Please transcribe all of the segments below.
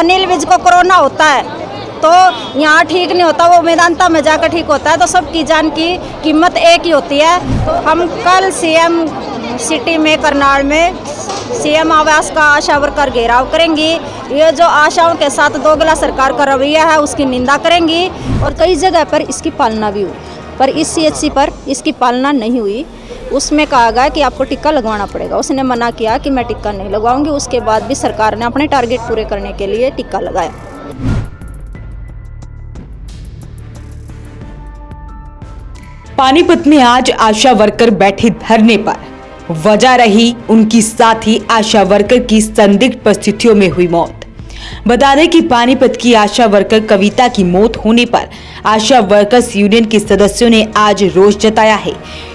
अनिल विज को कोरोना होता है तो यहाँ ठीक नहीं होता, वो मेदांता में जाकर ठीक होता है। तो सबकी जान की कीमत एक ही होती है। तो हम कल सीएम सिटी में करनाल में सीएम आवास का आशा वर्कर घेराव करेंगी। ये जो आशाओं के साथ दोगला सरकार का रवैया है उसकी निंदा करेंगी। और कई जगह पर इसकी पालना भी हुई, पर इस सीएचसी पर इसकी पालना नहीं हुई। उसमें कहा गया कि आपको टिक्का लगवाना पड़ेगा। उसने मना किया कि मैं टिक्का नहीं लगवाऊंगी। उसके बाद भी सरकार ने अपने टारगेट पूरे करने के लिए टिक्का लगाया। पानीपत में आज आशा वर्कर बैठे धरने पर, वजह रही उनकी साथी आशा वर्कर की संदिग्ध परिस्थितियों में हुई मौत। बता दें कि पानीपत की आशा वर्कर कविता की मौत होने पर आशा वर्कर्स यूनियन के सदस्यों ने आज रोष जताया है।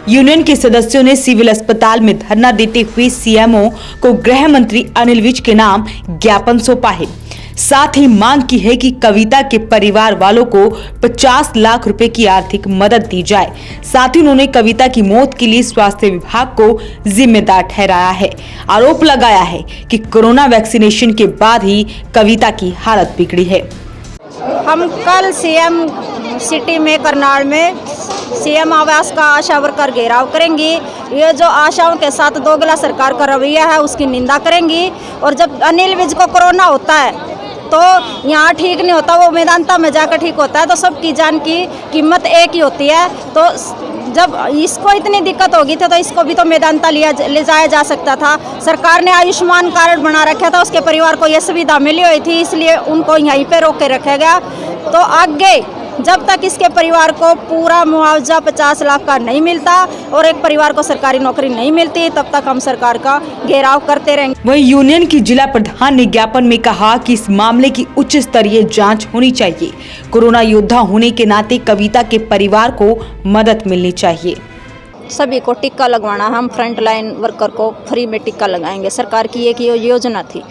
यूनियन के सदस्यों ने सिविल अस्पताल में धरना देते हुए सीएमओ को गृह मंत्री अनिल विज के नाम ज्ञापन सौंपा है। साथ ही मांग की है कि कविता के परिवार वालों को 50 लाख रुपए की आर्थिक मदद दी जाए। साथ ही उन्होंने कविता की मौत के लिए स्वास्थ्य विभाग को जिम्मेदार ठहराया है। आरोप लगाया है कि कोरोना वैक्सीनेशन के बाद ही कविता की हालत बिगड़ी है। हम कल सीएम सिटी में करनाल में सीएम आवास का आशा वर्कर घेराव करेंगी। ये जो आशाओं के साथ दोगला सरकार का रवैया है उसकी निंदा करेंगी। और जब अनिल विज को कोरोना होता है तो यहाँ ठीक नहीं होता, वो मेदांता में जाकर ठीक होता है। तो सबकी जान की कीमत एक ही होती है। तो जब इसको इतनी दिक्कत होगी थी तो इसको भी तो मेदांता ले जाया जा सकता था। सरकार ने आयुष्मान कार्ड बना रखा था, उसके परिवार को यह सुविधा मिली हुई थी, इसलिए उनको यहीं पे रोक के रखा गया। तो आगे जब तक इसके परिवार को पूरा मुआवजा 50 लाख का नहीं मिलता और एक परिवार को सरकारी नौकरी नहीं मिलती, तब तक हम सरकार का घेराव करते रहेंगे। वहीं यूनियन की जिला प्रधान ने ज्ञापन में कहा कि इस मामले की उच्च स्तरीय जांच होनी चाहिए। कोरोना योद्धा होने के नाते कविता के परिवार को मदद मिलनी चाहिए। सभी को टिक्का लगवाना, हम फ्रंट लाइन वर्कर को फ्री में टिक्का लगाएंगे। सरकार की एक योजना थी,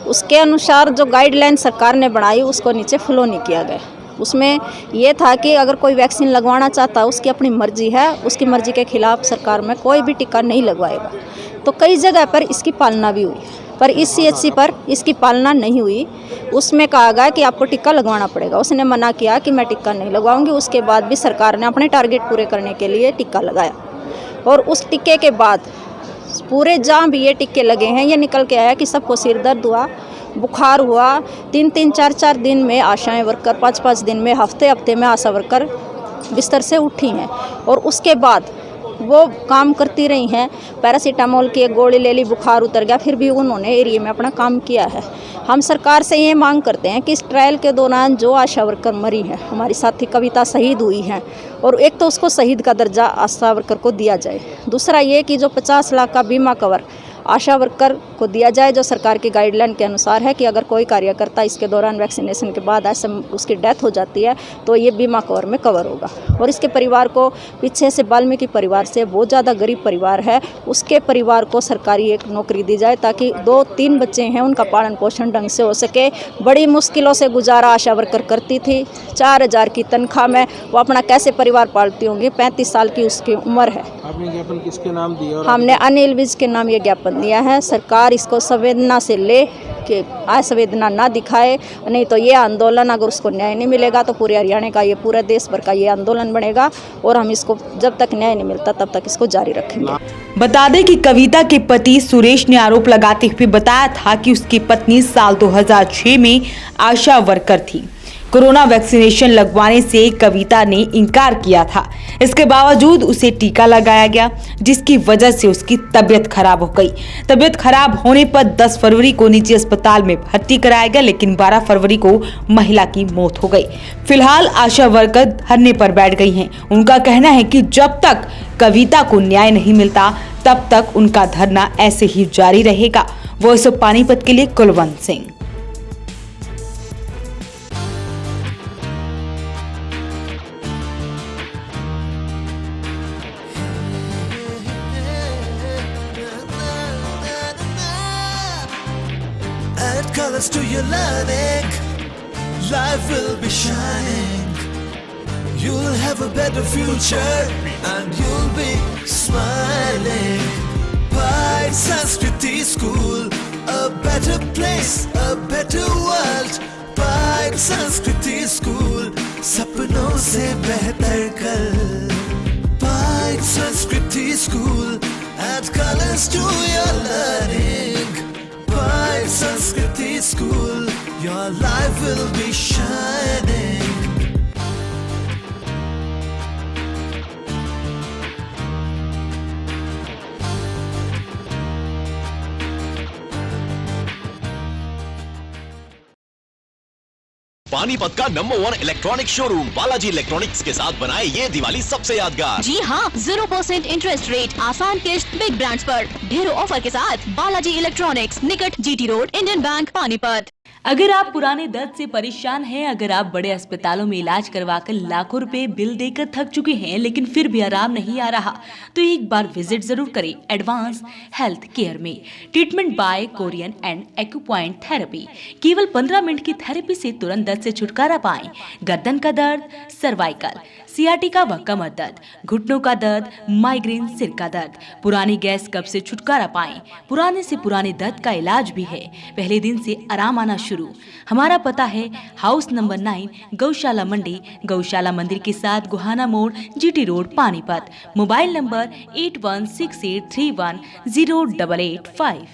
उसके अनुसार जो गाइडलाइन सरकार ने बनाई उसको नीचे फॉलो नहीं किया गया। उसमें यह था कि अगर कोई वैक्सीन लगवाना चाहता उसकी अपनी मर्जी है, उसकी मर्जी के खिलाफ सरकार में कोई भी टिक्का नहीं लगवाएगा। तो कई जगह पर इसकी पालना भी हुई, पर इस सीएचसी पर इसकी पालना नहीं हुई। उसमें कहा गया कि आपको टिक्का लगवाना पड़ेगा। उसने मना किया कि मैं टिक्का नहीं लगवाऊंगी। उसके बाद भी सरकार ने अपने टारगेट पूरे करने के लिए टिक्का लगाया। और उस टिक्के के बाद पूरे जहाँ भी ये टिक्के लगे हैं ये निकल के आया कि सबको सिर दर्द हुआ, बुखार हुआ। 3-3, 4-4 दिन में आशाएं वर्कर, 5-5 दिन में, हफ्ते में आशा वर्कर बिस्तर से उठी हैं। और उसके बाद वो काम करती रही हैं। पैरासीटामोल की एक गोली ले ली, बुखार उतर गया, फिर भी उन्होंने एरिया में अपना काम किया है। हम सरकार से ये मांग करते हैं कि इस ट्रायल के दौरान जो आशा वर्कर मरी है, हमारी साथी कविता शहीद हुई हैं, और एक तो उसको शहीद का दर्जा आशा वर्कर को दिया जाए। दूसरा ये कि जो 50 लाख का बीमा कवर आशा वर्कर को दिया जाए, जो सरकार की गाइडलाइन के अनुसार है कि अगर कोई कार्यकर्ता इसके दौरान वैक्सीनेशन के बाद ऐसे उसकी डेथ हो जाती है तो ये बीमा कवर में कवर होगा। और इसके परिवार को पीछे से वाल्मीकि परिवार से बहुत ज़्यादा गरीब परिवार है, उसके परिवार को सरकारी एक नौकरी दी जाए ताकि 2-3 बच्चे हैं उनका पालन पोषण ढंग से हो सके। बड़ी मुश्किलों से गुजारा आशा वर्कर करती थी, 4000 की तनख्वाह में वो अपना कैसे परिवार पालती होंगी। 35 साल की उसकी उम्र है। आपने ज्ञापन किसके नाम दिया? हमने अनिल विज के नाम ये ज्ञापन दिया है। सरकार इसको संवेदना से ले कि असंवेदना ना दिखाए, नहीं तो ये आंदोलन, अगर उसको न्याय नहीं मिलेगा तो पूरे हरियाणा का, ये पूरे देश भर का ये आंदोलन बनेगा। और हम इसको जब तक न्याय नहीं मिलता तब तक इसको जारी रखेंगे। बता दें कि कविता के पति सुरेश ने आरोप लगाते हुए बताया था कि उसकी पत्नी साल 2006 में आशा वर्कर थी। कोरोना वैक्सीनेशन लगवाने से कविता ने इनकार किया था। इसके बावजूद उसे टीका लगाया गया, जिसकी वजह से उसकी तबीयत खराब हो गई। तबीयत खराब होने पर 10 फरवरी को निजी अस्पताल में भर्ती कराया गया, लेकिन 12 फरवरी को महिला की मौत हो गई। फिलहाल आशा वर्कर धरने पर बैठ गई हैं। उनका कहना है कि जब तक कविता को न्याय नहीं मिलता तब तक उनका धरना ऐसे ही जारी रहेगा। वॉइस ऑफ पानीपत के लिए Kulwant Singh. Add colors to your learning, life will be shining. You'll have a better future and you'll be smiling. Pai Sanskriti School, a better place, a better world. Pride Sanskriti School, सपनों से बेहतर कल. Pride Sanskriti School, add colors to your learning. Pride Sanskriti School, your life will be shining. Panipat का number 1 electronic showroom Balaji electronics के साथ बनाए ये दिवाली सबसे यादगार. जी हाँ, 0% इंटरेस्ट रेट, आसान किस्त, बिग ब्रांड्स पर ढेरों ऑफर के साथ बालाजी इलेक्ट्रॉनिक्स, निकट GT road, Indian bank, Panipat. अगर आप पुराने दर्द से परेशान हैं, अगर आप बड़े अस्पतालों में इलाज करवाकर लाखों रुपए बिल देकर थक चुके हैं लेकिन फिर भी आराम नहीं आ रहा, तो एक बार विजिट जरूर करें एडवांस हेल्थ केयर में. Treatment bye Korean and acupoint therapy. केवल 15 मिनट की थेरेपी से तुरंत दर्द से छुटकारा पाएं. गर्दन का दर्द, सर्वाइकल, सियाटिका व कमर दर्द, घुटनों का दर्द, माइग्रेन, सिर का दर्द, पुरानी गैस कब्ज से छुटकारा पाएं. पुराने से पुराने दर्द का इलाज भी है. पहले दिन से आराम आना शुरू. हमारा पता है हाउस नंबर 9, गौशाला मंडी, गौशाला मंदिर के साथ गुहाना मोड़, GT road, Panipat. Mobile number 8168310885.